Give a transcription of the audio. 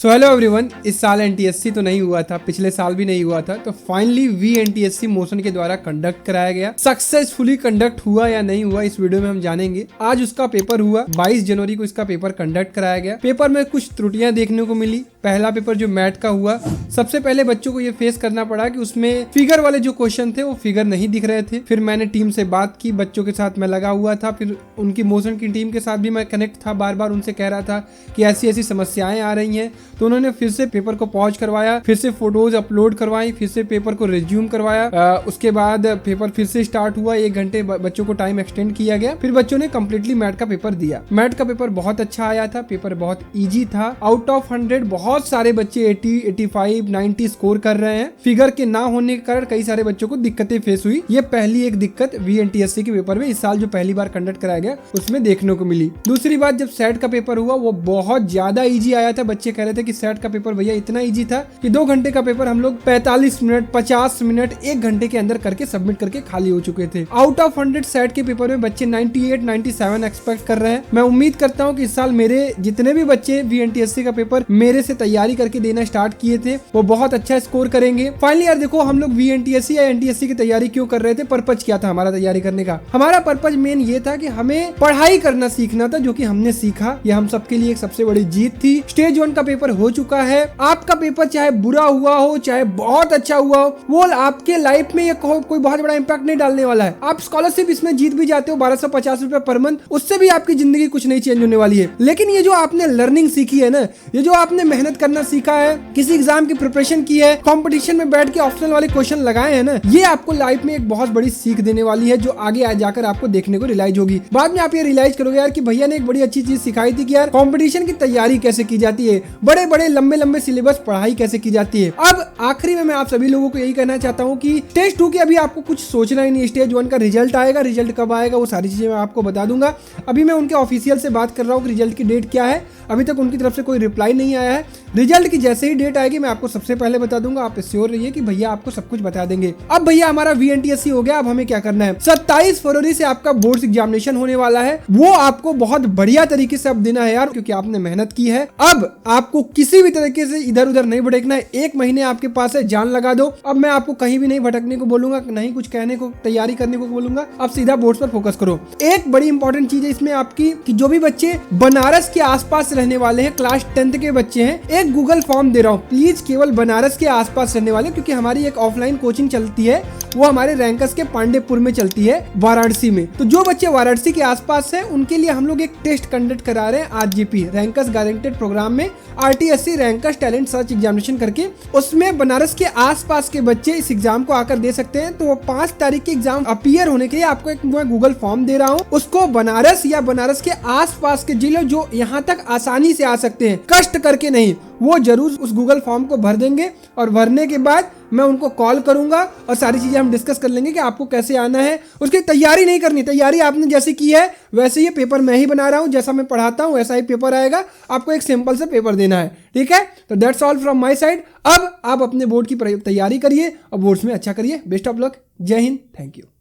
So hello everyone, इस साल NTSC तो नहीं हुआ था, पिछले साल भी नहीं हुआ था, तो फाइनली वी एनटीएससी मोशन के द्वारा कंडक्ट कराया गया। सक्सेसफुली कंडक्ट हुआ या नहीं हुआ इस वीडियो में हम जानेंगे। आज उसका पेपर हुआ, 22 जनवरी को इसका पेपर कंडक्ट कराया गया। पेपर में कुछ त्रुटियां देखने को मिली। पहला पेपर जो मैथ का हुआ, सबसे पहले बच्चों को ये फेस करना पड़ा कि उसमें फिगर वाले जो क्वेश्चन थे वो फिगर नहीं दिख रहे थे। फिर मैंने टीम से बात की, बच्चों के साथ मैं लगा हुआ था, फिर उनकी मोशन की टीम के साथ भी मैं कनेक्ट था, बार बार उनसे कह रहा था कि ऐसी ऐसी समस्याएं आ रही हैं। तो उन्होंने फिर से पेपर को पॉज करवाया, फिर से फोटोज अपलोड करवाई, फिर से पेपर को रिज्यूम करवाया। उसके बाद पेपर फिर से स्टार्ट हुआ, 1 घंटे बच्चों को टाइम एक्सटेंड किया गया। फिर बच्चों ने कंप्लीटली मैथ का पेपर दिया। मैथ का पेपर बहुत अच्छा आया था, पेपर बहुत इजी था। आउट ऑफ 100 बहुत सारे बच्चे 80, 85, 90 स्कोर कर रहे हैं। फिगर के ना होने के कारण कई सारे बच्चों को दिक्कतें फेस हुई। ये पहली एक दिक्कत वीएनटीएससी के पेपर में इस साल जो पहली बार कंडक्ट कराया गया उसमें देखने को मिली। दूसरी बात, जब सेट का पेपर हुआ वो बहुत ज्यादा इजी आया था। बच्चे कह रहे थे कि सेट का पेपर भैया इतना इजी था कि 2 घंटे का पेपर हम लोग 45 मिनट, 50 मिनट, 1 घंटे के अंदर करके सबमिट करके खाली हो चुके थे। आउट ऑफ 100 सेट के पेपर में बच्चे 98, 97 एक्सपेक्ट कर रहे हैं। मैं उम्मीद करता हूँ कि इस साल मेरे जितने भी बच्चे वीएनटीएससी का पेपर मेरे से तैयारी करके देना स्टार्ट किए थे वो बहुत अच्छा स्कोर करेंगे। फाइनली यार देखो, हम लोग वीएनटीएससी या एनटीएससी की तैयारी क्यों कर रहे थे, पर्पज क्या था हमारा तैयारी करने का? हमारा पर्पज मेन ये था कि हमें पढ़ाई करना सीखना था, जो कि हमने सीखा। ये हम सबके लिए एक सबसे बड़ी जीत थी। स्टेज 1 का पेपर हो चुका है। आपका पेपर चाहे बुरा हुआ हो चाहे बहुत अच्छा हुआ हो, वो आपके लाइफ में ये कोई बहुत बड़ा इंपैक्ट नहीं डालने वाला है। आप स्कॉलरशिप इसमें जीत भी जाते हो 1250 रुपए पर मंथ, उससे भी आपकी जिंदगी कुछ नहीं चेंज होने वाली है। लेकिन ये जो आपने लर्निंग सीखी है ना, ये जो आपने मेहनत करना सीखा है, किसी एग्जाम की प्रिपरेशन की है, कंपटीशन में बैठ के ऑप्शनल वाले क्वेश्चन लगाए हैं ना, ये आपको लाइफ में एक बहुत बड़ी सीख देने वाली है, जो आगे आ जाकर आपको देखने को रियलाइज होगी। बाद में आप ये रियलाइज करोगे यार कि भैया ने एक बड़ी अच्छी चीज सिखाई थी कि यार कंपटीशन की तैयारी कैसे की जाती है, बड़े बड़े लंबे लंबे सिलेबस पढ़ाई कैसे की जाती है। अब आखिरी में मैं आप सभी लोगों को यही कहना चाहता हूँ कि स्टेज 2 के अभी आपको कुछ सोचना ही नहीं। स्टेज 1 का रिजल्ट आएगा, रिजल्ट कब आएगा वो सारी चीजें मैं आपको बता दूंगा। अभी मैं उनके ऑफिशियल से बात कर रहा हूँ कि रिजल्ट की डेट क्या है। अभी तक उनकी तरफ से कोई रिप्लाई नहीं आया है। रिजल्ट की जैसे ही डेट आएगी मैं आपको सबसे पहले बता दूंगा। आप श्योर रहिए कि भैया आपको सब कुछ बता देंगे। अब भैया हमारा वीएनटीएससी हो गया, अब हमें क्या करना है? 27 फरवरी से आपका बोर्ड एग्जामिनेशन होने वाला है। वो आपको बहुत बढ़िया तरीके से अब देना है यार, क्योंकि आपने मेहनत की है। अब आपको किसी भी तरीके से इधर उधर नहीं भटकना है। 1 महीने आपके पास है, जान लगा दो। अब मैं आपको कहीं भी नहीं भटकने को बोलूंगा, नहीं कुछ कहने को, तैयारी करने को बोलूंगा। अब सीधा बोर्ड्स पर फोकस करो। एक बड़ी इंपॉर्टेंट चीज है इसमें आपकी कि जो भी बच्चे बनारस के आसपास रहने वाले हैं, क्लास 10th के बच्चे हैं, एक गूगल फॉर्म दे रहा हूँ, प्लीज केवल बनारस के आसपास रहने वाले, क्योंकि हमारी एक ऑफलाइन कोचिंग चलती है, वो हमारे रैंकर्स के पांडेपुर में चलती है, वाराणसी में। तो जो बच्चे वाराणसी के आसपास हैं उनके लिए हम लोग एक टेस्ट कंडक्ट करा रहे हैं आरजीपी, रैंकर्स गारंटेड प्रोग्राम में, आरटीएससी रैंकर्स टैलेंट सर्च एग्जामिनेशन करके। उसमें बनारस के आसपास के बच्चे इस एग्जाम को आकर दे सकते हैं। तो वो 5 तारीख के एग्जाम अपीयर होने के लिए आपको एक गूगल फॉर्म दे रहा हूँ। उसको बनारस या बनारस के आसपास के जिले जो यहाँ तक आसानी से आ सकते हैं, कष्ट करके नहीं, वो जरूर उस गूगल फॉर्म को भर देंगे। और भरने के बाद मैं उनको कॉल करूंगा और सारी चीजें हम डिस्कस कर लेंगे कि आपको कैसे आना है। उसकी तैयारी नहीं करनी, तैयारी आपने जैसी की है वैसे ये पेपर मैं ही बना रहा हूं, जैसा मैं पढ़ाता हूं वैसा ही पेपर आएगा। आपको एक सिंपल से पेपर देना है, ठीक है? तो that's all from my side. अब आप अपने बोर्ड की तैयारी करिए और बोर्ड्स में अच्छा करिए। Best of luck. जय हिंद, थैंक यू।